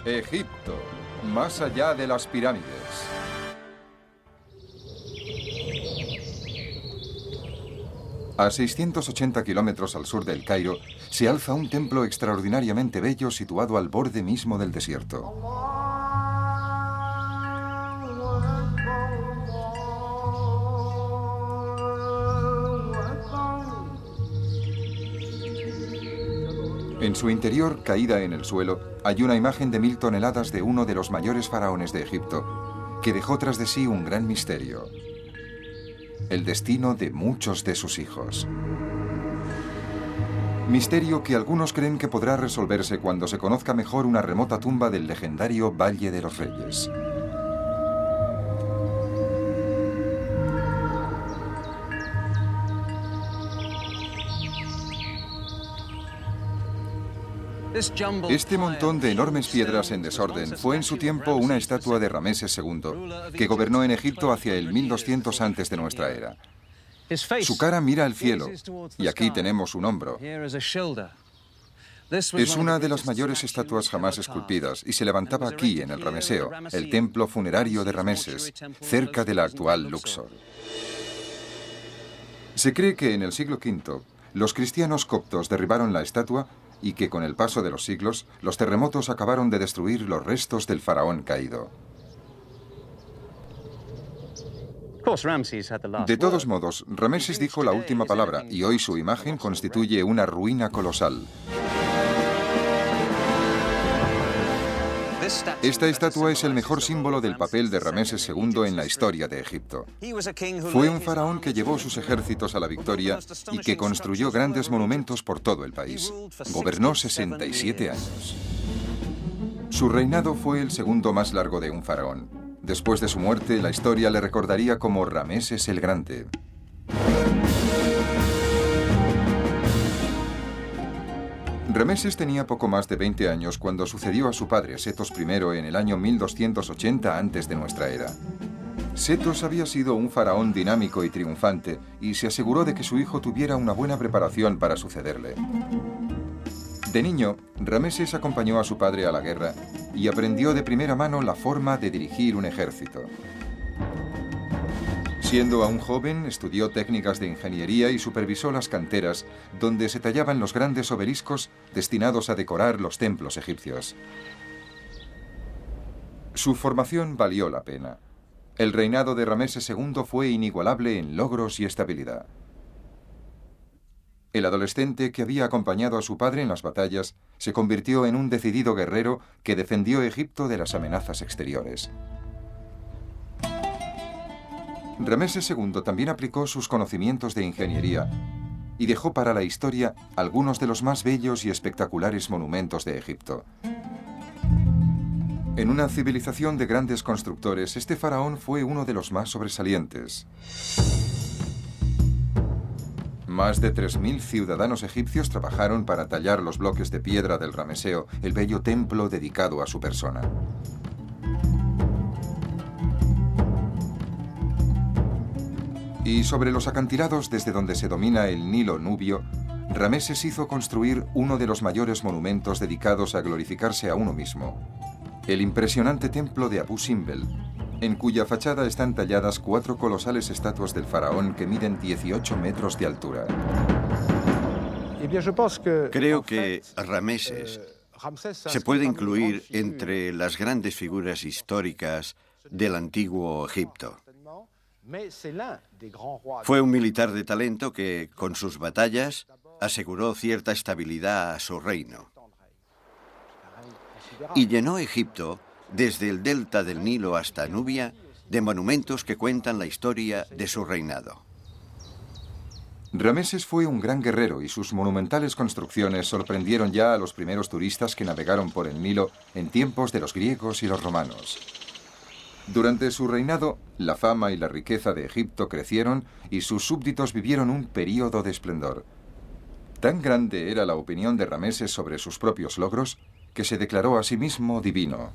Egipto, más allá de las pirámides. A 680 kilómetros al sur del Cairo, se alza un templo extraordinariamente bello situado al borde mismo del desierto. En su interior, caída en el suelo, hay una imagen de 1000 toneladas de uno de los mayores faraones de Egipto, que dejó tras de sí un gran misterio: el destino de muchos de sus hijos. Misterio que algunos creen que podrá resolverse cuando se conozca mejor una remota tumba del legendario Valle de los Reyes. Este montón de enormes piedras en desorden fue en su tiempo una estatua de Rameses II, que gobernó en Egipto hacia el 1200 antes de nuestra era. Su cara mira al cielo, y aquí tenemos un hombro. Es una de las mayores estatuas jamás esculpidas y se levantaba aquí, en el Rameseo, el templo funerario de Rameses, cerca de la actual Luxor. Se cree que en el siglo V, los cristianos coptos derribaron la estatua y que con el paso de los siglos, los terremotos acabaron de destruir los restos del faraón caído. De todos modos, Rameses dijo la última palabra y hoy su imagen constituye una ruina colosal. Esta estatua es el mejor símbolo del papel de Rameses II en la historia de Egipto. Fue un faraón que llevó sus ejércitos a la victoria y que construyó grandes monumentos por todo el país. Gobernó 67 años. Su reinado fue el segundo más largo de un faraón. Después de su muerte, la historia le recordaría como Rameses el Grande. Rameses tenía poco más de 20 años cuando sucedió a su padre, Setos I, en el año 1280 antes de nuestra era. Setos había sido un faraón dinámico y triunfante y se aseguró de que su hijo tuviera una buena preparación para sucederle. De niño, Rameses acompañó a su padre a la guerra y aprendió de primera mano la forma de dirigir un ejército. Siendo aún joven, estudió técnicas de ingeniería y supervisó las canteras, donde se tallaban los grandes obeliscos destinados a decorar los templos egipcios. Su formación valió la pena. El reinado de Rameses II fue inigualable en logros y estabilidad. El adolescente que había acompañado a su padre en las batallas se convirtió en un decidido guerrero que defendió Egipto de las amenazas exteriores. Rameses II también aplicó sus conocimientos de ingeniería y dejó para la historia algunos de los más bellos y espectaculares monumentos de Egipto. En una civilización de grandes constructores, este faraón fue uno de los más sobresalientes. Más de 3000 ciudadanos egipcios trabajaron para tallar los bloques de piedra del Rameseo, el bello templo dedicado a su persona. Y sobre los acantilados desde donde se domina el Nilo Nubio, Rameses hizo construir uno de los mayores monumentos dedicados a glorificarse a uno mismo, el impresionante templo de Abu Simbel, en cuya fachada están talladas 4 colosales estatuas del faraón que miden 18 metros de altura. Creo que Rameses se puede incluir entre las grandes figuras históricas del antiguo Egipto. Fue un militar de talento que, con sus batallas, aseguró cierta estabilidad a su reino. Y llenó Egipto, desde el delta del Nilo hasta Nubia, de monumentos que cuentan la historia de su reinado. Rameses fue un gran guerrero y sus monumentales construcciones sorprendieron ya a los primeros turistas que navegaron por el Nilo en tiempos de los griegos y los romanos. Durante su reinado, la fama y la riqueza de Egipto crecieron y sus súbditos vivieron un período de esplendor. Tan grande era la opinión de Rameses sobre sus propios logros que se declaró a sí mismo divino.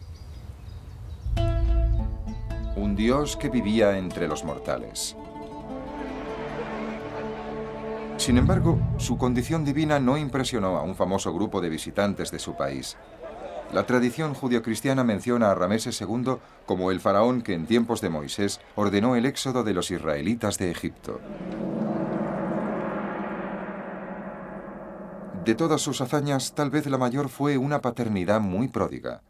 Un dios que vivía entre los mortales. Sin embargo, su condición divina no impresionó a un famoso grupo de visitantes de su país. La tradición judio-cristiana menciona a Rameses II como el faraón que en tiempos de Moisés ordenó el éxodo de los israelitas de Egipto. De todas sus hazañas, tal vez la mayor fue una paternidad muy pródiga.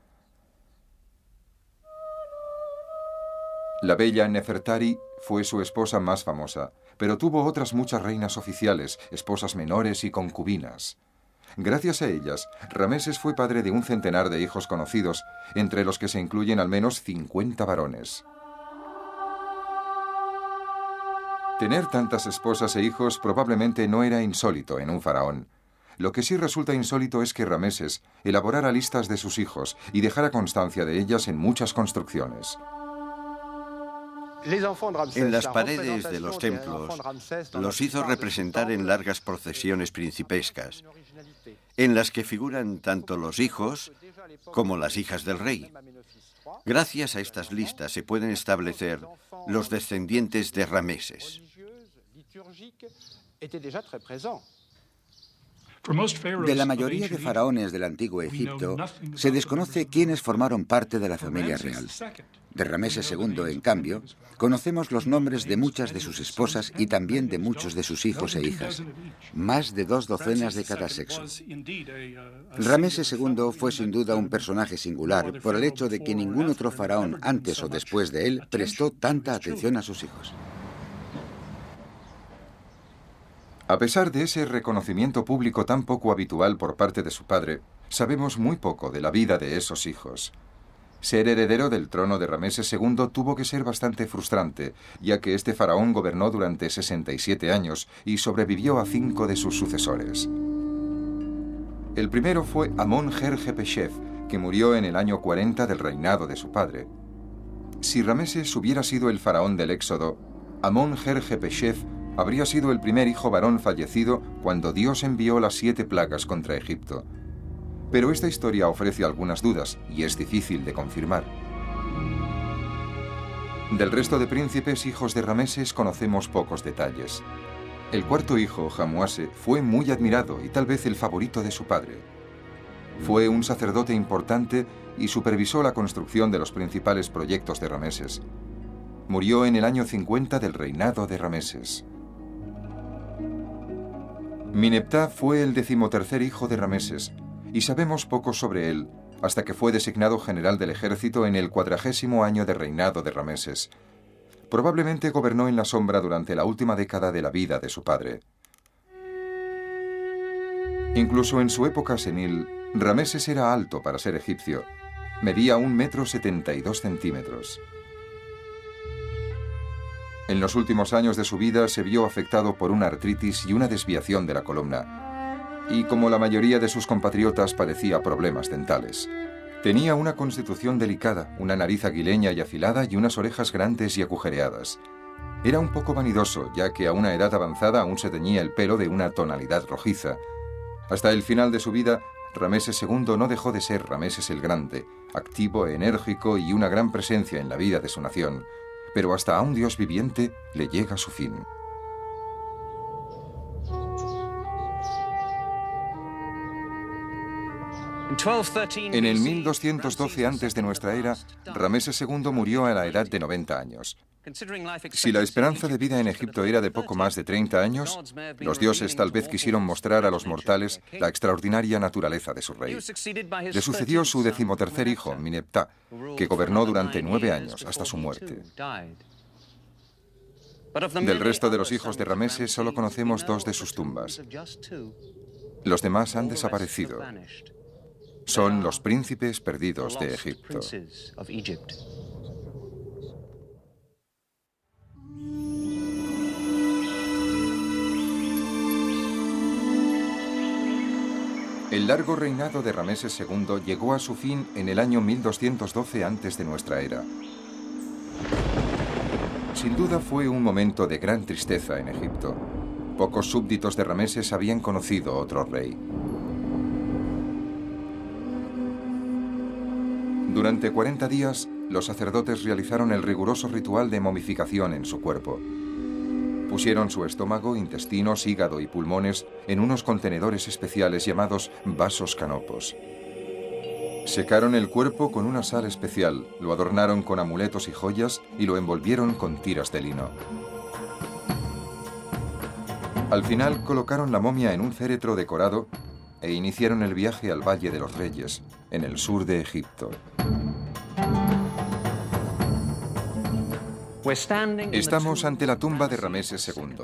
La bella Nefertari fue su esposa más famosa, pero tuvo otras muchas reinas oficiales, esposas menores y concubinas. Gracias a ellas, Rameses fue padre de un centenar de hijos conocidos, entre los que se incluyen al menos 50 varones. Tener tantas esposas e hijos probablemente no era insólito en un faraón. Lo que sí resulta insólito es que Rameses elaborara listas de sus hijos y dejara constancia de ellas en muchas construcciones. En las paredes de los templos los hizo representar en largas procesiones principescas, en las que figuran tanto los hijos como las hijas del rey. Gracias a estas listas se pueden establecer los descendientes de Rameses. De la mayoría de faraones del antiguo Egipto, se desconoce quiénes formaron parte de la familia real. De Rameses II, en cambio, conocemos los nombres de muchas de sus esposas y también de muchos de sus hijos e hijas, más de 2 docenas de cada sexo. Rameses II fue sin duda un personaje singular por el hecho de que ningún otro faraón antes o después de él prestó tanta atención a sus hijos. A pesar de ese reconocimiento público tan poco habitual por parte de su padre, sabemos muy poco de la vida de esos hijos. Ser heredero del trono de Rameses II tuvo que ser bastante frustrante, ya que este faraón gobernó durante 67 años y sobrevivió a 5 de sus sucesores. El primero fue Amon-Her-Jepeshef, que murió en el año 40 del reinado de su padre. Si Rameses hubiera sido el faraón del Éxodo, Amon-Her-Jepeshef habría sido el primer hijo varón fallecido cuando Dios envió las 7 plagas contra Egipto. Pero esta historia ofrece algunas dudas y es difícil de confirmar. Del resto de príncipes hijos de Rameses conocemos pocos detalles. El cuarto hijo, Hamuase, fue muy admirado y tal vez el favorito de su padre. Fue un sacerdote importante y supervisó la construcción de los principales proyectos de Rameses. Murió en el año 50 del reinado de Rameses. Mineptah fue el 13º hijo de Rameses, y sabemos poco sobre él, hasta que fue designado general del ejército en el 40º año de reinado de Rameses. Probablemente gobernó en la sombra durante la última década de la vida de su padre. Incluso en su época senil, Rameses era alto para ser egipcio. Medía 1,72 m. En los últimos años de su vida se vio afectado por una artritis y una desviación de la columna. Y como la mayoría de sus compatriotas padecía problemas dentales. Tenía una constitución delicada, una nariz aguileña y afilada y unas orejas grandes y agujereadas. Era un poco vanidoso, ya que a una edad avanzada aún se teñía el pelo de una tonalidad rojiza. Hasta el final de su vida, Rameses II no dejó de ser Rameses el Grande, activo, enérgico y una gran presencia en la vida de su nación. Pero hasta a un dios viviente le llega su fin. En el 1212 antes de nuestra era, Rameses II murió a la edad de 90 años. Si la esperanza de vida en Egipto era de poco más de 30 años, los dioses tal vez quisieron mostrar a los mortales la extraordinaria naturaleza de su rey. Le sucedió su 13º hijo, Mineptah, que gobernó durante 9 años hasta su muerte. Del resto de los hijos de Rameses solo conocemos 2 de sus tumbas. Los demás han desaparecido. Son los príncipes perdidos de Egipto. El largo reinado de Rameses II llegó a su fin en el año 1212 antes de nuestra era. Sin duda fue un momento de gran tristeza en Egipto. Pocos súbditos de Rameses habían conocido otro rey. Durante 40 días, los sacerdotes realizaron el riguroso ritual de momificación en su cuerpo. Pusieron su estómago, intestinos, hígado y pulmones en unos contenedores especiales llamados vasos canopos. Secaron el cuerpo con una sal especial, lo adornaron con amuletos y joyas y lo envolvieron con tiras de lino. Al final colocaron la momia en un féretro decorado e iniciaron el viaje al Valle de los Reyes, en el sur de Egipto. Estamos ante la tumba de Rameses II.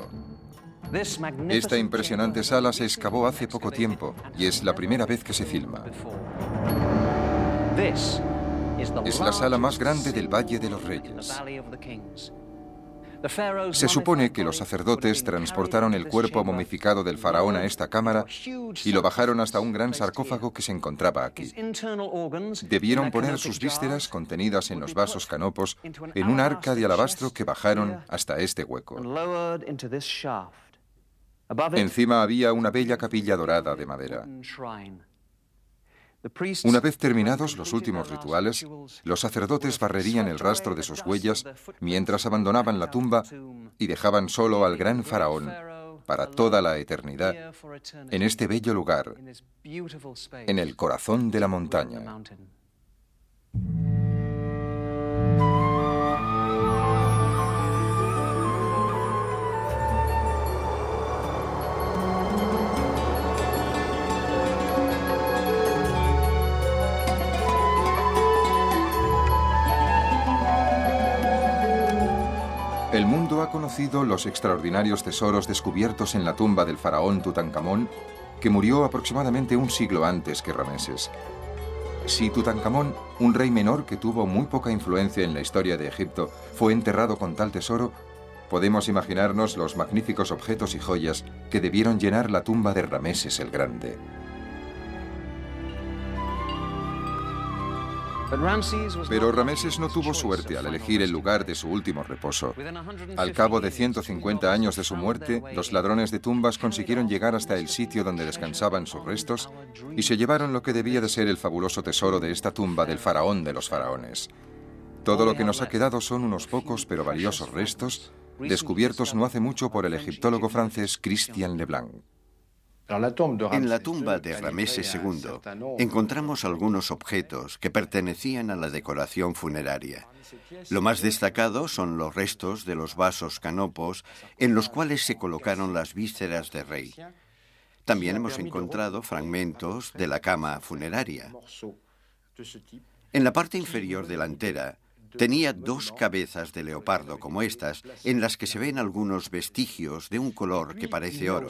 Esta impresionante sala se excavó hace poco tiempo y es la primera vez que se filma. Es la sala más grande del Valle de los Reyes. Se supone que los sacerdotes transportaron el cuerpo momificado del faraón a esta cámara y lo bajaron hasta un gran sarcófago que se encontraba aquí. Debieron poner sus vísceras contenidas en los vasos canopos en un arca de alabastro que bajaron hasta este hueco. Encima había una bella capilla dorada de madera. Una vez terminados los últimos rituales, los sacerdotes barrerían el rastro de sus huellas mientras abandonaban la tumba y dejaban solo al gran faraón para toda la eternidad en este bello lugar, en el corazón de la montaña. El mundo ha conocido los extraordinarios tesoros descubiertos en la tumba del faraón Tutankamón, que murió aproximadamente un siglo antes que Rameses. Si Tutankamón, un rey menor que tuvo muy poca influencia en la historia de Egipto, fue enterrado con tal tesoro, podemos imaginarnos los magníficos objetos y joyas que debieron llenar la tumba de Rameses el Grande. Pero Rameses no tuvo suerte al elegir el lugar de su último reposo. Al cabo de 150 años de su muerte, los ladrones de tumbas consiguieron llegar hasta el sitio donde descansaban sus restos y se llevaron lo que debía de ser el fabuloso tesoro de esta tumba del faraón de los faraones. Todo lo que nos ha quedado son unos pocos pero valiosos restos, descubiertos no hace mucho por el egiptólogo francés Christian Leblanc. En la tumba de Rameses II encontramos algunos objetos que pertenecían a la decoración funeraria. Lo más destacado son los restos de los vasos canopos en los cuales se colocaron las vísceras del rey. También hemos encontrado fragmentos de la cama funeraria. En la parte inferior delantera tenía dos cabezas de leopardo como estas, en las que se ven algunos vestigios de un color que parece oro.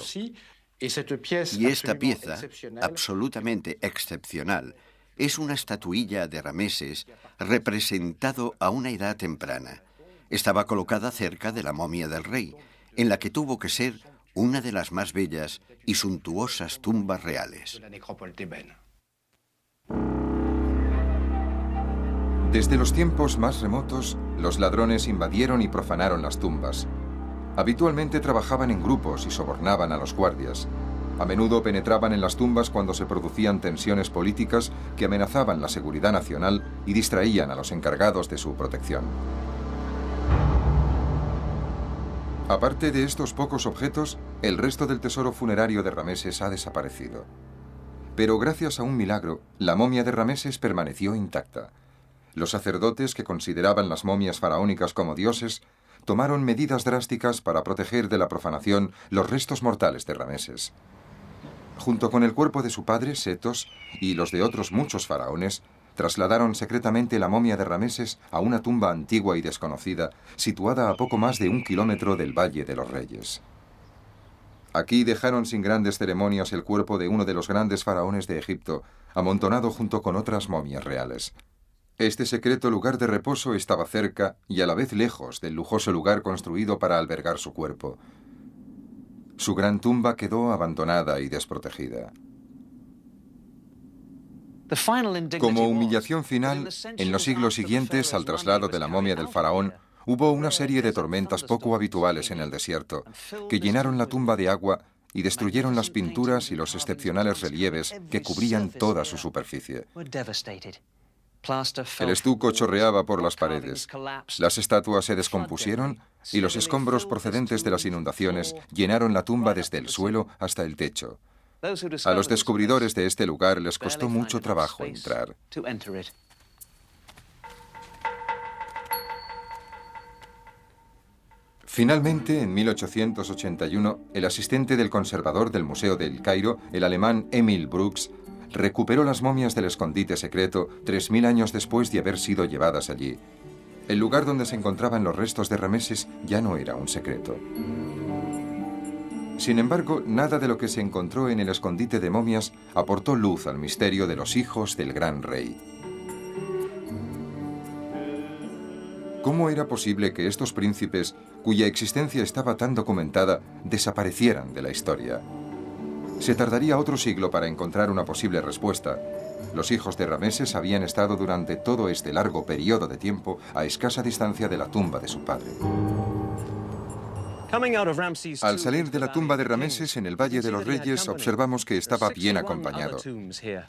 Y esta pieza, absolutamente excepcional, es una estatuilla de Rameses representado a una edad temprana. Estaba colocada cerca de la momia del rey, en la que tuvo que ser una de las más bellas y suntuosas tumbas reales. Desde los tiempos más remotos, los ladrones invadieron y profanaron las tumbas. Habitualmente trabajaban en grupos y sobornaban a los guardias. A menudo penetraban en las tumbas cuando se producían tensiones políticas que amenazaban la seguridad nacional y distraían a los encargados de su protección. Aparte de estos pocos objetos, el resto del tesoro funerario de Rameses ha desaparecido. Pero gracias a un milagro, la momia de Rameses permaneció intacta. Los sacerdotes, que consideraban las momias faraónicas como dioses, tomaron medidas drásticas para proteger de la profanación los restos mortales de Rameses. Junto con el cuerpo de su padre, Setos, y los de otros muchos faraones, trasladaron secretamente la momia de Rameses a una tumba antigua y desconocida, situada a poco más de 1 kilómetro del Valle de los Reyes. Aquí dejaron sin grandes ceremonias el cuerpo de uno de los grandes faraones de Egipto, amontonado junto con otras momias reales. Este secreto lugar de reposo estaba cerca y a la vez lejos del lujoso lugar construido para albergar su cuerpo. Su gran tumba quedó abandonada y desprotegida. Como humillación final, en los siglos siguientes al traslado de la momia del faraón, hubo una serie de tormentas poco habituales en el desierto, que llenaron la tumba de agua y destruyeron las pinturas y los excepcionales relieves que cubrían toda su superficie. El estuco chorreaba por las paredes, las estatuas se descompusieron y los escombros procedentes de las inundaciones llenaron la tumba desde el suelo hasta el techo. A los descubridores de este lugar les costó mucho trabajo entrar. Finalmente, en 1881, el asistente del conservador del Museo del Cairo, el alemán Emil Brooks, recuperó las momias del escondite secreto 3000 años después de haber sido llevadas allí. El lugar donde se encontraban los restos de Rameses ya no era un secreto. Sin embargo, nada de lo que se encontró en el escondite de momias aportó luz al misterio de los hijos del gran rey. ¿Cómo era posible que estos príncipes, cuya existencia estaba tan documentada, desaparecieran de la historia? Se tardaría otro siglo para encontrar una posible respuesta. Los hijos de Rameses habían estado durante todo este largo periodo de tiempo a escasa distancia de la tumba de su padre. Al salir de la tumba de Rameses en el Valle de los Reyes, observamos que estaba bien acompañado.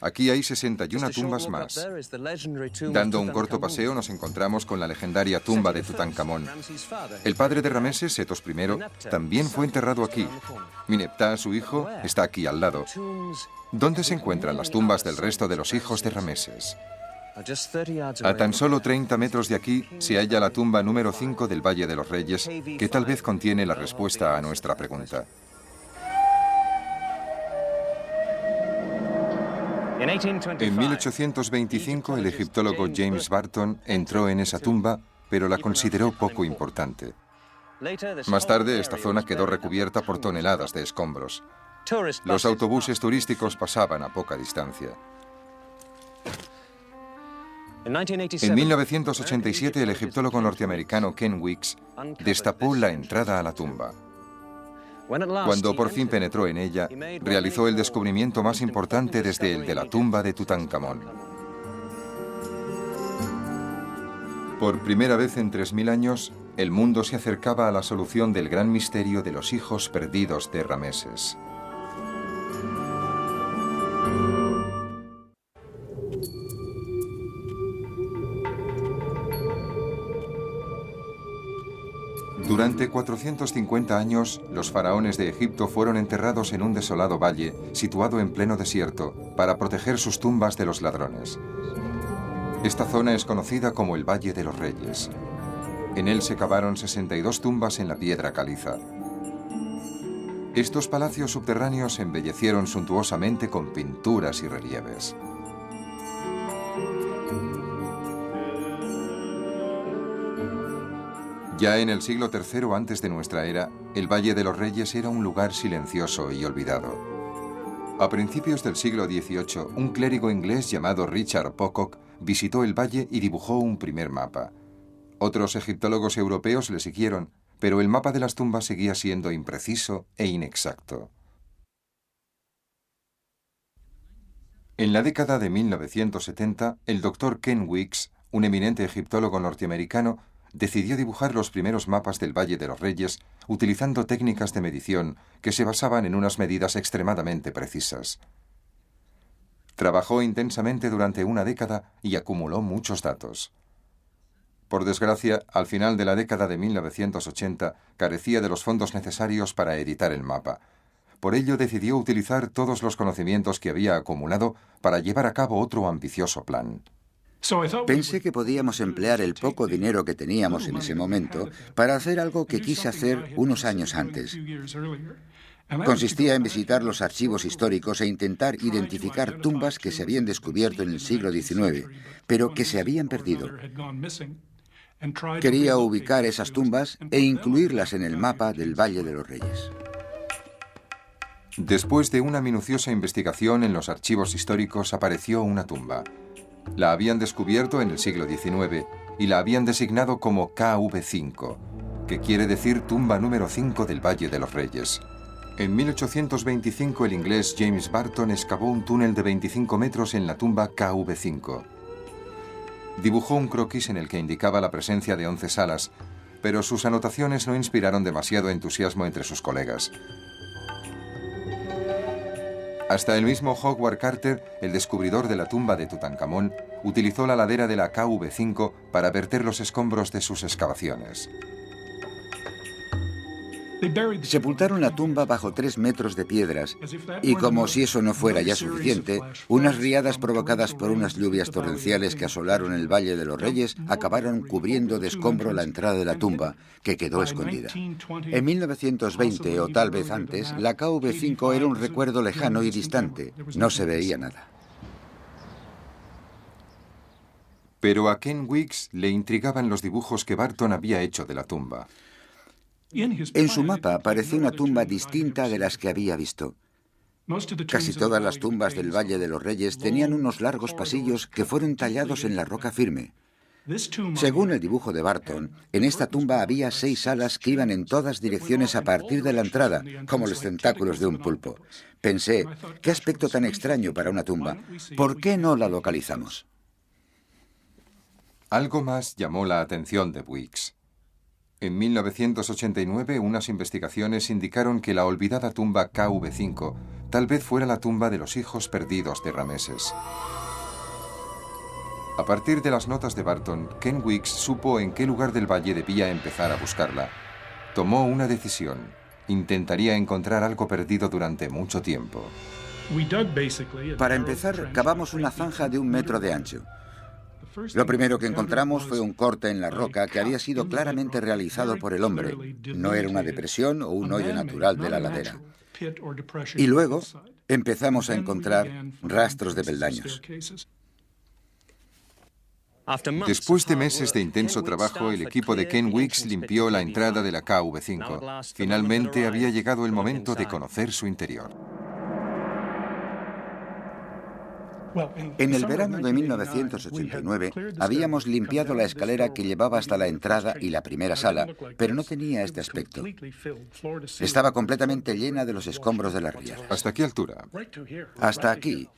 Aquí hay 61 tumbas más. Dando un corto paseo nos encontramos con la legendaria tumba de Tutankamón. El padre de Rameses, Setos I, también fue enterrado aquí. Mineptah, su hijo, está aquí al lado. ¿Dónde se encuentran las tumbas del resto de los hijos de Rameses? A tan solo 30 metros de aquí se halla la tumba número 5 del Valle de los Reyes, que tal vez contiene la respuesta a nuestra pregunta. En 1825, el egiptólogo James Barton entró en esa tumba, pero la consideró poco importante. Más tarde, esta zona quedó recubierta por toneladas de escombros. Los autobuses turísticos pasaban a poca distancia. En 1987, el egiptólogo norteamericano Ken Weeks destapó la entrada a la tumba. Cuando por fin penetró en ella, realizó el descubrimiento más importante desde el de la tumba de Tutankamón. Por primera vez en 3000 años, el mundo se acercaba a la solución del gran misterio de los hijos perdidos de Rameses. Durante 450 años, los faraones de Egipto fueron enterrados en un desolado valle situado en pleno desierto para proteger sus tumbas de los ladrones. Esta zona es conocida como el Valle de los Reyes. En él se cavaron 62 tumbas en la piedra caliza. Estos palacios subterráneos se embellecieron suntuosamente con pinturas y relieves. Ya en el siglo III antes de nuestra era, el Valle de los Reyes era un lugar silencioso y olvidado. A principios del siglo XVIII, un clérigo inglés llamado Richard Pocock visitó el valle y dibujó un primer mapa. Otros egiptólogos europeos le siguieron, pero el mapa de las tumbas seguía siendo impreciso e inexacto. En la década de 1970, el Dr. Ken Weeks, un eminente egiptólogo norteamericano, decidió dibujar los primeros mapas del Valle de los Reyes utilizando técnicas de medición que se basaban en unas medidas extremadamente precisas. Trabajó intensamente durante una década y acumuló muchos datos. Por desgracia, al final de la década de 1980, carecía de los fondos necesarios para editar el mapa. Por ello decidió utilizar todos los conocimientos que había acumulado para llevar a cabo otro ambicioso plan. Pensé que podíamos emplear el poco dinero que teníamos en ese momento para hacer algo que quise hacer unos años antes. Consistía en visitar los archivos históricos e intentar identificar tumbas que se habían descubierto en el siglo XIX, pero que se habían perdido. Quería ubicar esas tumbas e incluirlas en el mapa del Valle de los Reyes. Después de una minuciosa investigación en los archivos históricos apareció una tumba. La habían descubierto en el siglo XIX y la habían designado como KV5, que quiere decir tumba número 5 del Valle de los Reyes. En 1825 el inglés James Barton excavó un túnel de 25 metros en la tumba KV5. Dibujó un croquis en el que indicaba la presencia de 11 salas, pero sus anotaciones no inspiraron demasiado entusiasmo entre sus colegas. Hasta el mismo Howard Carter, el descubridor de la tumba de Tutankamón, utilizó la ladera de la KV5 para verter los escombros de sus excavaciones. Sepultaron la tumba bajo 3 metros de piedras y, como si eso no fuera ya suficiente, unas riadas provocadas por unas lluvias torrenciales que asolaron el Valle de los Reyes acabaron cubriendo de escombro la entrada de la tumba, que quedó escondida. En 1920, o tal vez antes, la KV5 era un recuerdo lejano y distante. No se veía nada. Pero a Ken Weeks le intrigaban los dibujos que Barton había hecho de la tumba. En su mapa apareció una tumba distinta de las que había visto. Casi todas las tumbas del Valle de los Reyes tenían unos largos pasillos que fueron tallados en la roca firme. Según el dibujo de Barton, en esta tumba había 6 salas que iban en todas direcciones a partir de la entrada, como los tentáculos de un pulpo. Pensé, qué aspecto tan extraño para una tumba. ¿Por qué no la localizamos? Algo más llamó la atención de Weeks. En 1989, unas investigaciones indicaron que la olvidada tumba KV5 tal vez fuera la tumba de los hijos perdidos de Rameses. A partir de las notas de Barton, Ken Weeks supo en qué lugar del valle debía empezar a buscarla. Tomó una decisión. Intentaría encontrar algo perdido durante mucho tiempo. Para empezar, cavamos una zanja de 1 metro de ancho. Lo primero que encontramos fue un corte en la roca que había sido claramente realizado por el hombre. No era una depresión o un hoyo natural de la ladera. Y luego empezamos a encontrar rastros de peldaños. Después de meses de intenso trabajo, el equipo de Ken Weeks limpió la entrada de la KV5. Finalmente había llegado el momento de conocer su interior. En el verano de 1989 habíamos limpiado la escalera que llevaba hasta la entrada y la primera sala, pero no tenía este aspecto. Estaba completamente llena de los escombros de la riada. ¿Hasta qué altura? Hasta aquí.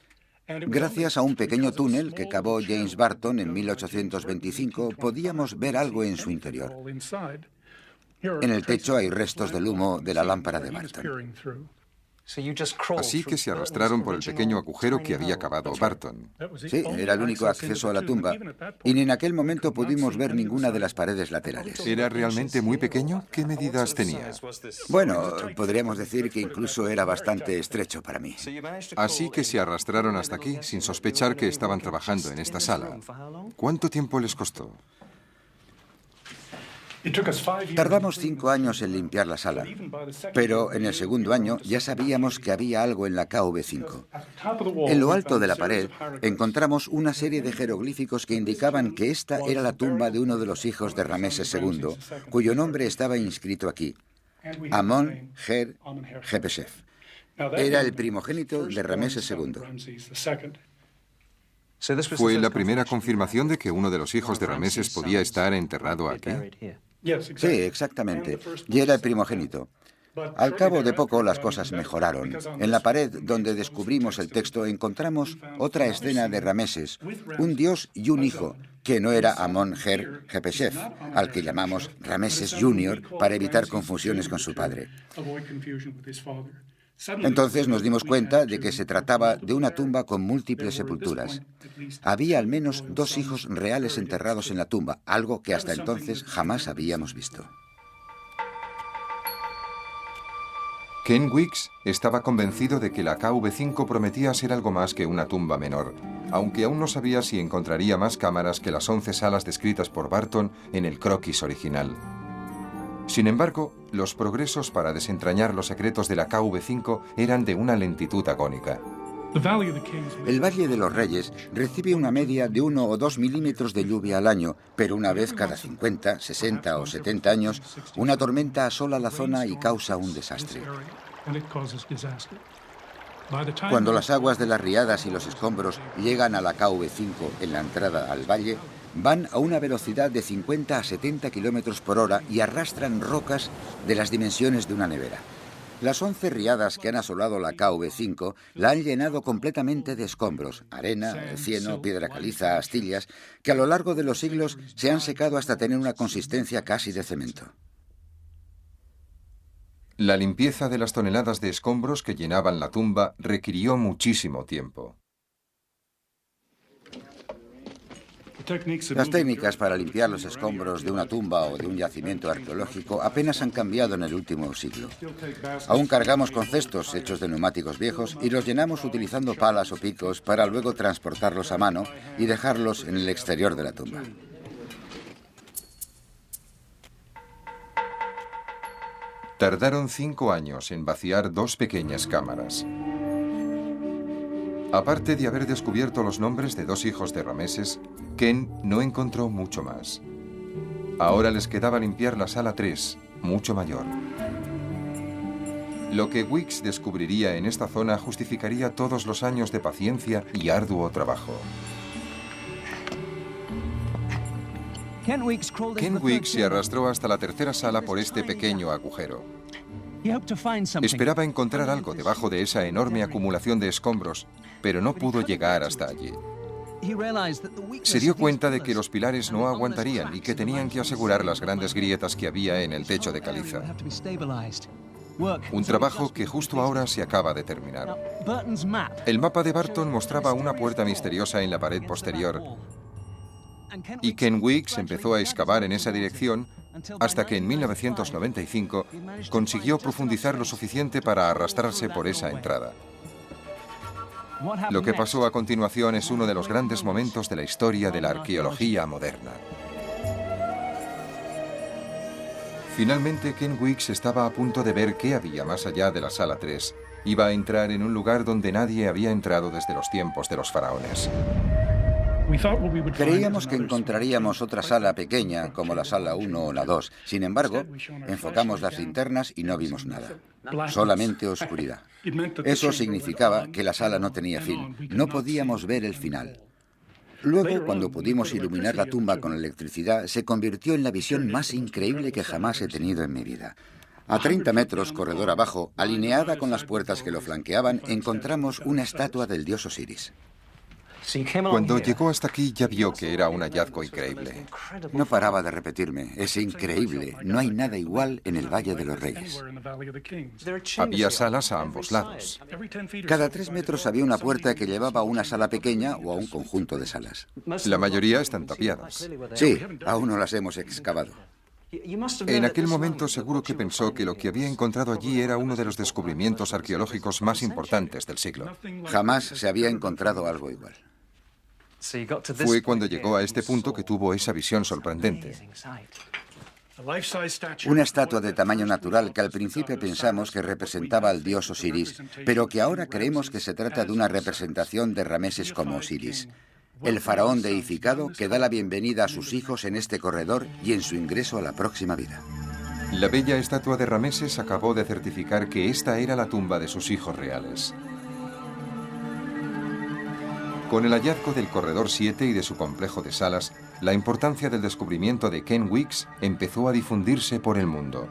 Gracias a un pequeño túnel que cavó James Barton en 1825, podíamos ver algo en su interior. En el techo hay restos del humo de la lámpara de Barton. Así que se arrastraron por el pequeño agujero que había cavado Barton. Sí, era el único acceso a la tumba. Y ni en aquel momento pudimos ver ninguna de las paredes laterales. ¿Era realmente muy pequeño? ¿Qué medidas tenía? Bueno, podríamos decir que incluso era bastante estrecho para mí. Así que se arrastraron hasta aquí sin sospechar que estaban trabajando en esta sala. ¿Cuánto tiempo les costó? Tardamos 5 años en limpiar la sala, pero en el segundo año ya sabíamos que había algo en la KV5. En lo alto de la pared encontramos una serie de jeroglíficos que indicaban que esta era la tumba de uno de los hijos de Rameses II, cuyo nombre estaba inscrito aquí, Amon-Her-Hepesef. Era el primogénito de Rameses II. ¿Fue la primera confirmación de que uno de los hijos de Rameses podía estar enterrado aquí? Sí, exactamente. Y era el primogénito. Al cabo de poco las cosas mejoraron. En la pared donde descubrimos el texto encontramos otra escena de Rameses, un dios y un hijo, que no era Amon-Her-Hepesef, al que llamamos Rameses Jr. para evitar confusiones con su padre. Entonces nos dimos cuenta de que se trataba de una tumba con múltiples sepulturas. Había al menos 2 hijos reales enterrados en la tumba, algo que hasta entonces jamás habíamos visto. Ken Weeks estaba convencido de que la KV5 prometía ser algo más que una tumba menor, aunque aún no sabía si encontraría más cámaras que las 11 salas descritas por Barton en el croquis original. Sin embargo, los progresos para desentrañar los secretos de la KV5 eran de una lentitud agónica. El Valle de los Reyes recibe una media de 1 o 2 milímetros de lluvia al año, pero una vez cada 50, 60 o 70 años, una tormenta asola la zona y causa un desastre. Cuando las aguas de las riadas y los escombros llegan a la KV5 en la entrada al valle, van a una velocidad de 50 a 70 kilómetros por hora y arrastran rocas de las dimensiones de una nevera. Las 11 riadas que han asolado la KV5 la han llenado completamente de escombros, arena, cieno, piedra caliza, astillas, que a lo largo de los siglos se han secado hasta tener una consistencia casi de cemento. La limpieza de las toneladas de escombros que llenaban la tumba requirió muchísimo tiempo. Las técnicas para limpiar los escombros de una tumba o de un yacimiento arqueológico apenas han cambiado en el último siglo. Aún cargamos con cestos hechos de neumáticos viejos y los llenamos utilizando palas o picos para luego transportarlos a mano y dejarlos en el exterior de la tumba. Tardaron 5 años en vaciar 2 pequeñas cámaras. Aparte de haber descubierto los nombres de 2 hijos de Rameses, Ken no encontró mucho más. Ahora les quedaba limpiar la sala 3, mucho mayor. Lo que Weeks descubriría en esta zona justificaría todos los años de paciencia y arduo trabajo. Ken Weeks se arrastró hasta la 3ª sala por este pequeño agujero. Esperaba encontrar algo debajo de esa enorme acumulación de escombros, pero no pudo llegar hasta allí. Se dio cuenta de que los pilares no aguantarían y que tenían que asegurar las grandes grietas que había en el techo de caliza. Un trabajo que justo ahora se acaba de terminar. El mapa de Barton mostraba una puerta misteriosa en la pared posterior, y Ken Weeks empezó a excavar en esa dirección hasta que en 1995 consiguió profundizar lo suficiente para arrastrarse por esa entrada. Lo que pasó a continuación es uno de los grandes momentos de la historia de la arqueología moderna. Finalmente, Ken Weeks estaba a punto de ver qué había más allá de la sala 3. Iba a entrar en un lugar donde nadie había entrado desde los tiempos de los faraones. Creíamos que encontraríamos otra sala pequeña, como la sala 1 o la 2. Sin embargo, enfocamos las linternas y no vimos nada. Solamente oscuridad. Eso significaba que la sala no tenía fin. No podíamos ver el final. Luego, cuando pudimos iluminar la tumba con electricidad, se convirtió en la visión más increíble que jamás he tenido en mi vida. A 30 metros, corredor abajo, alineada con las puertas que lo flanqueaban, encontramos una estatua del dios Osiris. Cuando llegó hasta aquí ya vio que era un hallazgo increíble. No paraba de repetirme, es increíble, no hay nada igual en el Valle de los Reyes. Había salas a ambos lados. Cada 3 metros había una puerta que llevaba a una sala pequeña o a un conjunto de salas. La mayoría están tapiadas. Sí, aún no las hemos excavado. En aquel momento seguro que pensó que lo que había encontrado allí era uno de los descubrimientos arqueológicos más importantes del siglo. Jamás se había encontrado algo igual. Fue cuando llegó a este punto que tuvo esa visión sorprendente. Una estatua de tamaño natural que al principio pensamos que representaba al dios Osiris, pero que ahora creemos que se trata de una representación de Rameses como Osiris, el faraón deificado que da la bienvenida a sus hijos en este corredor y en su ingreso a la próxima vida. La bella estatua de Rameses acabó de certificar que esta era la tumba de sus hijos reales. Con el hallazgo del corredor 7 y de su complejo de salas, la importancia del descubrimiento de Ken Weeks empezó a difundirse por el mundo.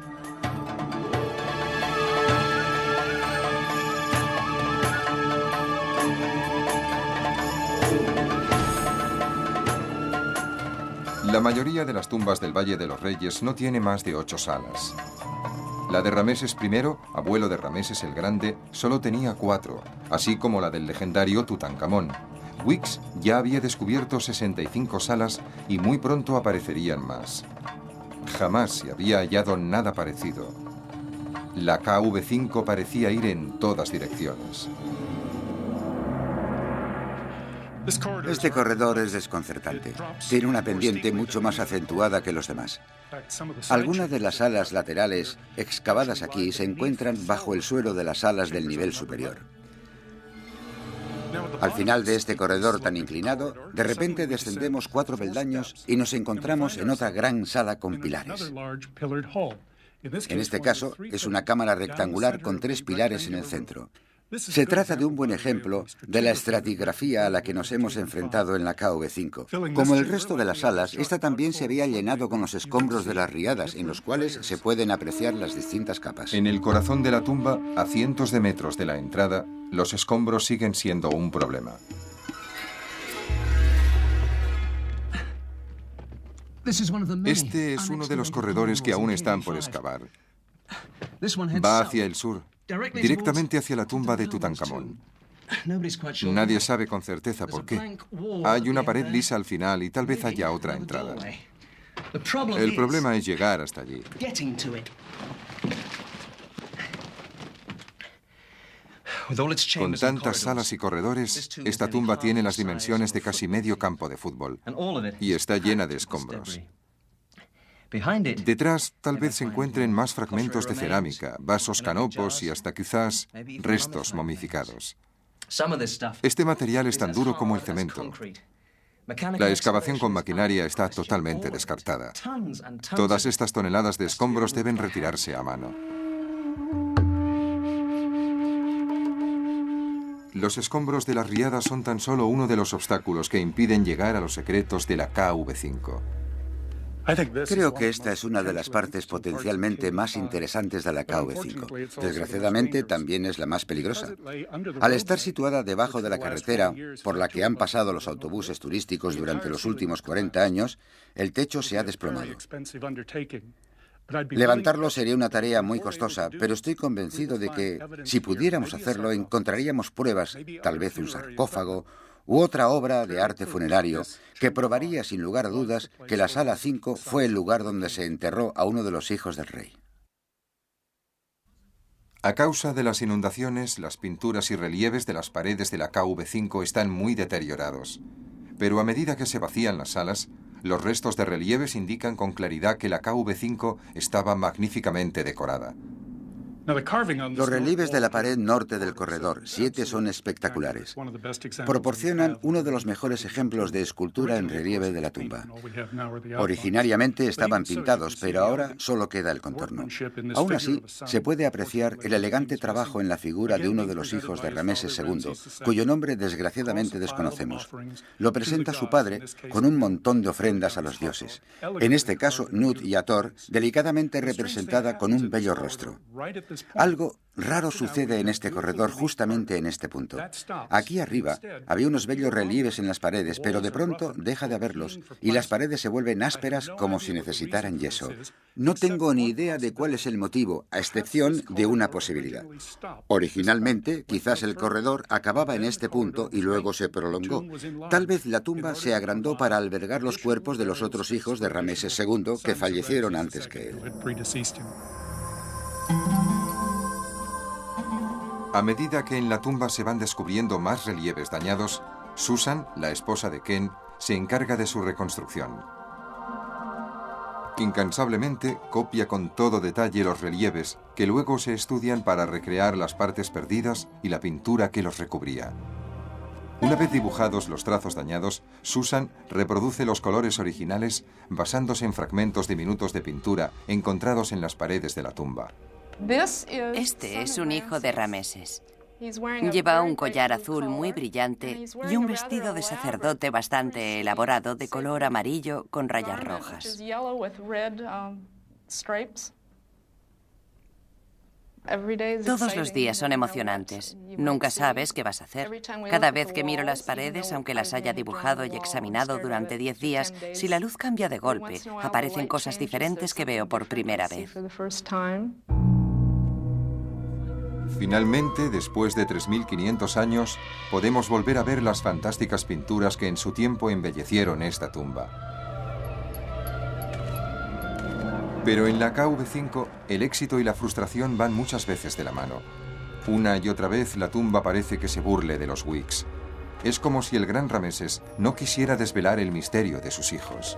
La mayoría de las tumbas del Valle de los Reyes no tiene más de 8 salas. La de Rameses I, abuelo de Rameses el Grande, solo tenía 4, así como la del legendario Tutankamón. Weeks ya había descubierto 65 salas y muy pronto aparecerían más. Jamás se había hallado nada parecido. La KV5 parecía ir en todas direcciones. Este corredor es desconcertante. Tiene una pendiente mucho más acentuada que los demás. Algunas de las salas laterales excavadas aquí se encuentran bajo el suelo de las salas del nivel superior. Al final de este corredor tan inclinado, de repente descendemos 4 peldaños y nos encontramos en otra gran sala con pilares. En este caso, es una cámara rectangular con 3 pilares en el centro. Se trata de un buen ejemplo de la estratigrafía a la que nos hemos enfrentado en la KV5. Como el resto de las salas, esta también se había llenado con los escombros de las riadas, en los cuales se pueden apreciar las distintas capas. En el corazón de la tumba, a cientos de metros de la entrada, los escombros siguen siendo un problema. Este es uno de los corredores que aún están por excavar. Va hacia el sur, directamente hacia la tumba de Tutankamón. Nadie sabe con certeza por qué. Hay una pared lisa al final y tal vez haya otra entrada. El problema es llegar hasta allí. Con tantas salas y corredores, esta tumba tiene las dimensiones de casi medio campo de fútbol y está llena de escombros. Detrás tal vez se encuentren más fragmentos de cerámica, vasos canopos y hasta quizás restos momificados. Este material es tan duro como el cemento. La excavación con maquinaria está totalmente descartada. Todas estas toneladas de escombros deben retirarse a mano. Los escombros de las riadas son tan solo uno de los obstáculos que impiden llegar a los secretos de la KV5. Creo que esta es una de las partes potencialmente más interesantes de la KV5. Desgraciadamente, también es la más peligrosa. Al estar situada debajo de la carretera por la que han pasado los autobuses turísticos durante los últimos 40 años, el techo se ha desplomado. Levantarlo sería una tarea muy costosa, pero estoy convencido de que, si pudiéramos hacerlo, encontraríamos pruebas, tal vez un sarcófago u otra obra de arte funerario, que probaría sin lugar a dudas que la Sala 5 fue el lugar donde se enterró a uno de los hijos del rey. A causa de las inundaciones, las pinturas y relieves de las paredes de la KV5 están muy deteriorados. Pero a medida que se vacían las salas, los restos de relieves indican con claridad que la KV5 estaba magníficamente decorada. Los relieves de la pared norte del corredor, 7, son espectaculares. Proporcionan uno de los mejores ejemplos de escultura en relieve de la tumba. Originariamente estaban pintados, pero ahora solo queda el contorno. Aún así, se puede apreciar el elegante trabajo en la figura de uno de los hijos de Rameses II, cuyo nombre desgraciadamente desconocemos. Lo presenta su padre con un montón de ofrendas a los dioses. En este caso, Nut y Hathor, delicadamente representada con un bello rostro. Algo raro sucede en este corredor justamente en este punto. Aquí arriba había unos bellos relieves en las paredes, pero de pronto deja de haberlos y las paredes se vuelven ásperas como si necesitaran yeso. No tengo ni idea de cuál es el motivo, a excepción de una posibilidad. Originalmente, quizás el corredor acababa en este punto y luego se prolongó. Tal vez la tumba se agrandó para albergar los cuerpos de los otros hijos de Rameses II que fallecieron antes que él. A medida que en la tumba se van descubriendo más relieves dañados, Susan, la esposa de Ken, se encarga de su reconstrucción. Incansablemente copia con todo detalle los relieves que luego se estudian para recrear las partes perdidas y la pintura que los recubría. Una vez dibujados los trazos dañados, Susan reproduce los colores originales basándose en fragmentos diminutos de pintura encontrados en las paredes de la tumba. Este es un hijo de Rameses. Lleva un collar azul muy brillante y un vestido de sacerdote bastante elaborado de color amarillo con rayas rojas. Todos los días son emocionantes. Nunca sabes qué vas a hacer. Cada vez que miro las paredes, aunque las haya dibujado y examinado durante 10 días, si la luz cambia de golpe, aparecen cosas diferentes que veo por primera vez. Finalmente, después de 3.500 años, podemos volver a ver las fantásticas pinturas que en su tiempo embellecieron esta tumba. Pero en la KV5, el éxito y la frustración van muchas veces de la mano. Una y otra vez la tumba parece que se burle de los Wigs. Es como si el gran Rameses no quisiera desvelar el misterio de sus hijos.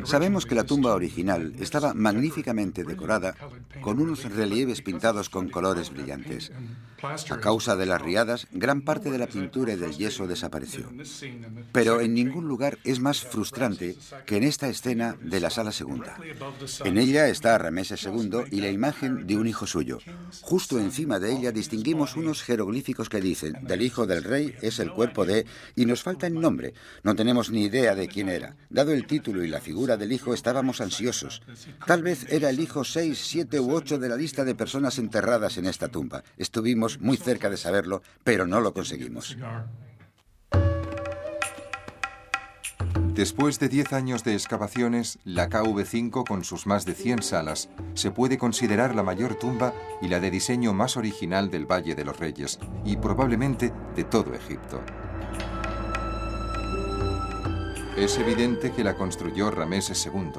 Sabemos que la tumba original estaba magníficamente decorada con unos relieves pintados con colores brillantes. A causa de las riadas, gran parte de la pintura y del yeso desapareció. Pero en ningún lugar es más frustrante que en esta escena de la sala segunda. En ella está Rameses II y la imagen de un hijo suyo. Justo encima de ella distinguimos unos jeroglíficos que dicen: del hijo del rey es el cuerpo de... y nos falta el nombre. No tenemos ni idea de quién era. Dado el título y la figura del hijo, estábamos ansiosos. Tal vez era el hijo 6, 7 u 8 de la lista de personas enterradas en esta tumba. Estuvimos muy cerca de saberlo, pero no lo conseguimos. Después de 10 años de excavaciones, la KV5, con sus más de 100 salas, se puede considerar la mayor tumba y la de diseño más original del Valle de los Reyes, y probablemente de todo Egipto. Es evidente que la construyó Rameses II,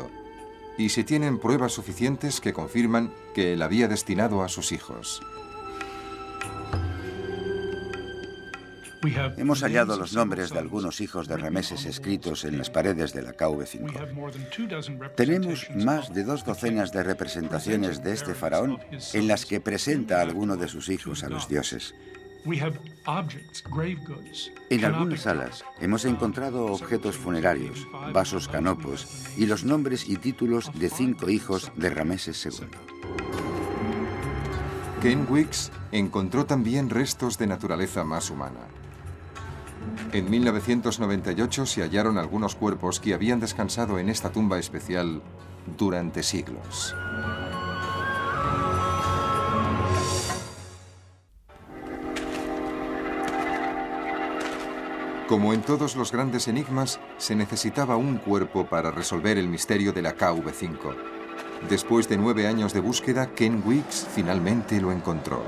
y se tienen pruebas suficientes que confirman que la había destinado a sus hijos. Hemos hallado los nombres de algunos hijos de Rameses escritos en las paredes de la KV5. Tenemos más de 2 docenas de representaciones de este faraón en las que presenta a alguno de sus hijos a los dioses. En algunas salas hemos encontrado objetos funerarios, vasos canopos y los nombres y títulos de 5 hijos de Rameses II. Ken Weeks encontró también restos de naturaleza más humana. En 1998 se hallaron algunos cuerpos que habían descansado en esta tumba especial durante siglos. Como en todos los grandes enigmas, se necesitaba un cuerpo para resolver el misterio de la KV5. Después de 9 años de búsqueda, Ken Weeks finalmente lo encontró.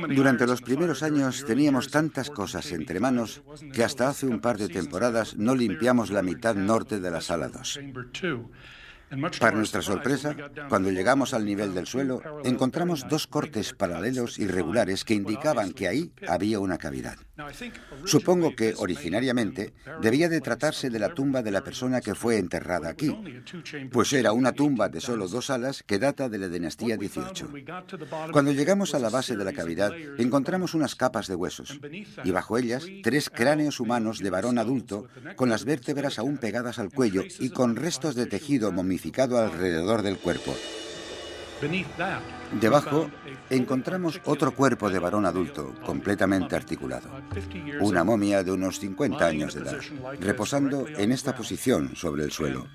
Durante los primeros años teníamos tantas cosas entre manos que hasta hace un par de temporadas no limpiamos la mitad norte de la sala 2. Para nuestra sorpresa, cuando llegamos al nivel del suelo, encontramos 2 cortes paralelos irregulares que indicaban que ahí había una cavidad. Supongo que, originariamente, debía de tratarse de la tumba de la persona que fue enterrada aquí, pues era una tumba de solo 2 salas que data de la dinastía XVIII. Cuando llegamos a la base de la cavidad, encontramos unas capas de huesos, y bajo ellas 3 cráneos humanos de varón adulto, con las vértebras aún pegadas al cuello y con restos de tejido momificado alrededor del cuerpo. Debajo encontramos otro cuerpo de varón adulto, completamente articulado. Una momia de unos 50 años de edad, reposando en esta posición sobre el suelo.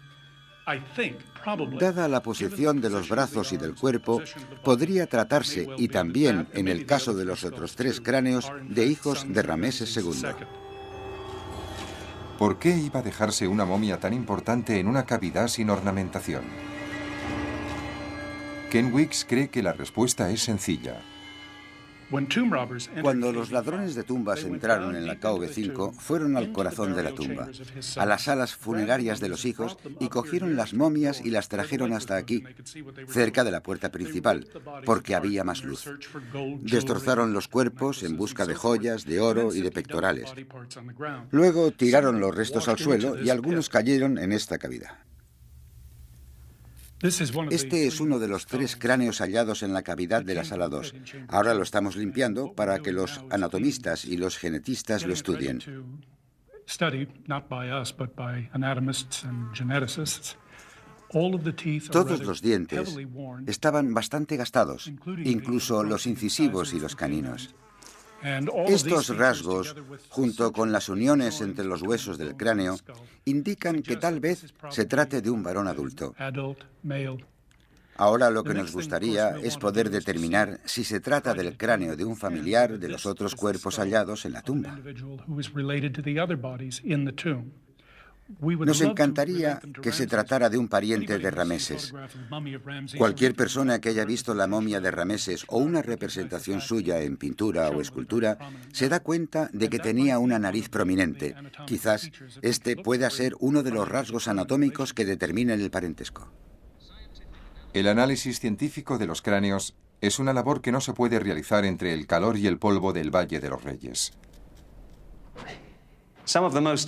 Dada la posición de los brazos y del cuerpo, podría tratarse, y también en el caso de los otros 3 cráneos, de hijos de Rameses II. ¿Por qué iba a dejarse una momia tan importante en una cavidad sin ornamentación? Ken Weeks cree que la respuesta es sencilla. Cuando los ladrones de tumbas entraron en la KV5, fueron al corazón de la tumba, a las salas funerarias de los hijos, y cogieron las momias y las trajeron hasta aquí, cerca de la puerta principal, porque había más luz. Destrozaron los cuerpos en busca de joyas, de oro y de pectorales. Luego tiraron los restos al suelo y algunos cayeron en esta cavidad. Este es uno de los 3 cráneos hallados en la cavidad de la sala 2. Ahora lo estamos limpiando para que los anatomistas y los genetistas lo estudien. Todos los dientes estaban bastante gastados, incluso los incisivos y los caninos. Estos rasgos, junto con las uniones entre los huesos del cráneo, indican que tal vez se trate de un varón adulto. Ahora lo que nos gustaría es poder determinar si se trata del cráneo de un familiar de los otros cuerpos hallados en la tumba. Nos encantaría que se tratara de un pariente de Rameses. Cualquier persona que haya visto la momia de Rameses o una representación suya en pintura o escultura se da cuenta de que tenía una nariz prominente. Quizás este pueda ser uno de los rasgos anatómicos que determinen el parentesco. El análisis científico de los cráneos es una labor que no se puede realizar entre el calor y el polvo del Valle de los Reyes.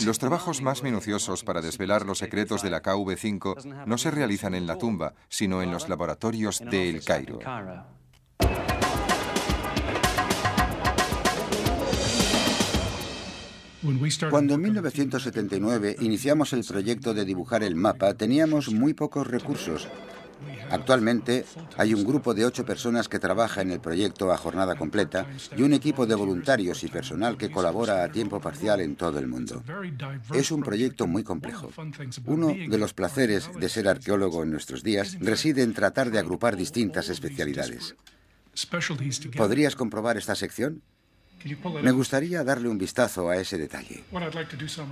Los trabajos más minuciosos para desvelar los secretos de la KV5 no se realizan en la tumba, sino en los laboratorios de El Cairo. Cuando en 1979 iniciamos el proyecto de dibujar el mapa, teníamos muy pocos recursos. Actualmente hay un grupo de 8 personas que trabaja en el proyecto a jornada completa y un equipo de voluntarios y personal que colabora a tiempo parcial en todo el mundo. Es un proyecto muy complejo. Uno de los placeres de ser arqueólogo en nuestros días reside en tratar de agrupar distintas especialidades. ¿Podrías comprobar esta sección? Me gustaría darle un vistazo a ese detalle.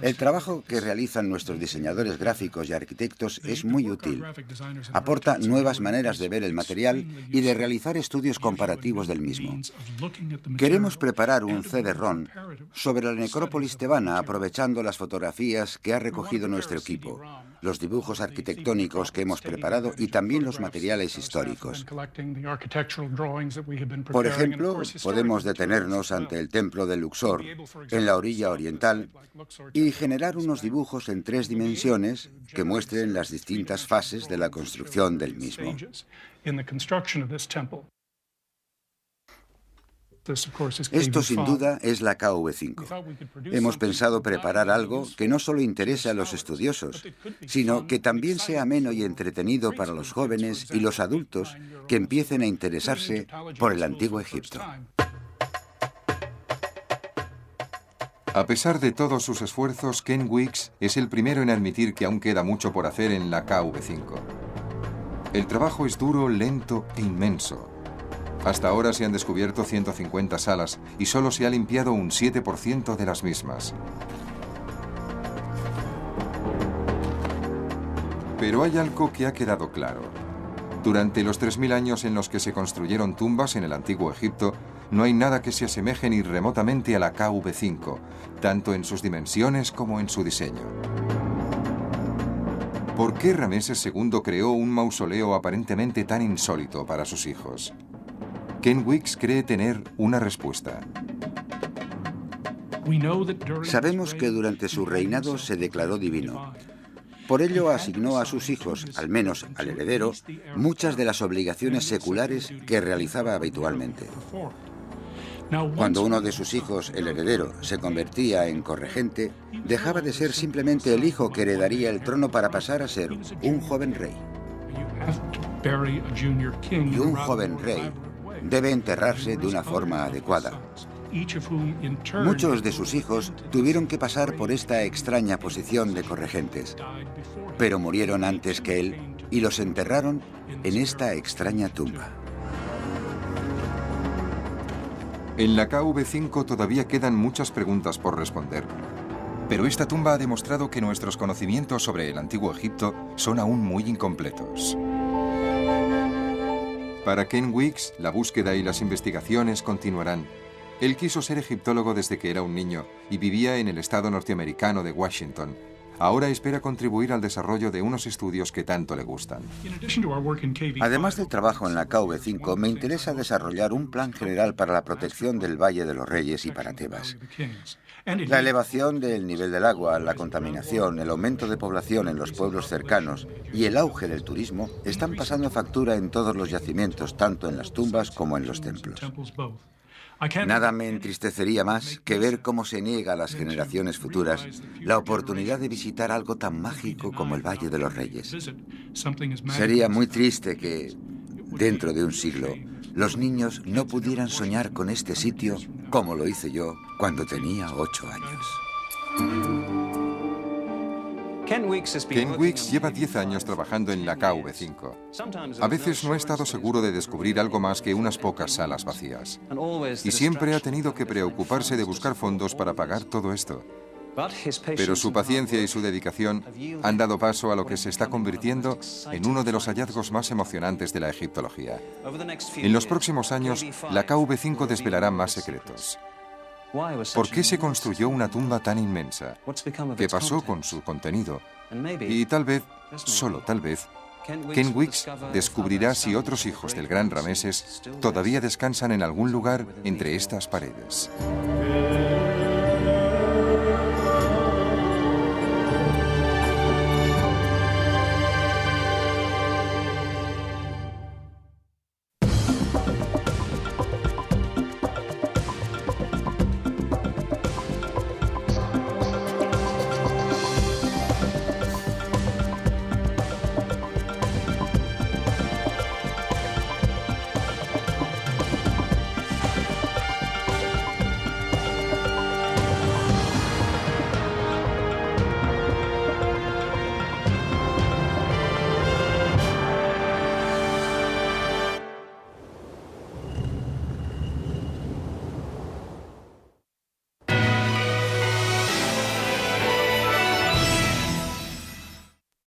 El trabajo que realizan nuestros diseñadores gráficos y arquitectos es muy útil. Aporta nuevas maneras de ver el material y de realizar estudios comparativos del mismo. Queremos preparar un CD-ROM sobre la necrópolis tebana aprovechando las fotografías que ha recogido nuestro equipo, los dibujos arquitectónicos que hemos preparado y también los materiales históricos. Por ejemplo, podemos detenernos ante el templo de Luxor, en la orilla oriental, y generar unos dibujos en 3 dimensiones que muestren las distintas fases de la construcción del mismo. Esto sin duda es la KV5. Hemos pensado preparar algo que no solo interese a los estudiosos, sino que también sea ameno y entretenido para los jóvenes y los adultos que empiecen a interesarse por el Antiguo Egipto. A pesar de todos sus esfuerzos, Ken Weeks es el primero en admitir que aún queda mucho por hacer en la KV5. El trabajo es duro, lento e inmenso. Hasta ahora se han descubierto 150 salas y solo se ha limpiado un 7% de las mismas. Pero hay algo que ha quedado claro. Durante los 3000 años en los que se construyeron tumbas en el Antiguo Egipto, no hay nada que se asemeje ni remotamente a la KV5, tanto en sus dimensiones como en su diseño. ¿Por qué Rameses II creó un mausoleo aparentemente tan insólito para sus hijos? Ken Weeks cree tener una respuesta. Sabemos que durante su reinado se declaró divino. Por ello asignó a sus hijos, al menos al heredero, muchas de las obligaciones seculares que realizaba habitualmente. Cuando uno de sus hijos, el heredero, se convertía en corregente, dejaba de ser simplemente el hijo que heredaría el trono para pasar a ser un joven rey. Y un joven rey debe enterrarse de una forma adecuada. Muchos de sus hijos tuvieron que pasar por esta extraña posición de corregentes, pero murieron antes que él y los enterraron en esta extraña tumba. En la KV5 todavía quedan muchas preguntas por responder. Pero esta tumba ha demostrado que nuestros conocimientos sobre el Antiguo Egipto son aún muy incompletos. Para Ken Weeks, la búsqueda y las investigaciones continuarán. Él quiso ser egiptólogo desde que era un niño y vivía en el estado norteamericano de Washington. Ahora espera contribuir al desarrollo de unos estudios que tanto le gustan. Además del trabajo en la KV5, me interesa desarrollar un plan general para la protección del Valle de los Reyes y para Tebas. La elevación del nivel del agua, la contaminación, el aumento de población en los pueblos cercanos y el auge del turismo están pasando factura en todos los yacimientos, tanto en las tumbas como en los templos. Nada me entristecería más que ver cómo se niega a las generaciones futuras la oportunidad de visitar algo tan mágico como el Valle de los Reyes. Sería muy triste que, dentro de un siglo, los niños no pudieran soñar con este sitio como lo hice yo cuando tenía 8 años. Ken Weeks lleva 10 años trabajando en la KV5. A veces no ha estado seguro de descubrir algo más que unas pocas salas vacías. Y siempre ha tenido que preocuparse de buscar fondos para pagar todo esto. Pero su paciencia y su dedicación han dado paso a lo que se está convirtiendo en uno de los hallazgos más emocionantes de la egiptología. En los próximos años, la KV5 desvelará más secretos. ¿Por qué se construyó una tumba tan inmensa? ¿Qué pasó con su contenido? Y tal vez, solo tal vez, Ken Weeks descubrirá si otros hijos del gran Rameses todavía descansan en algún lugar entre estas paredes.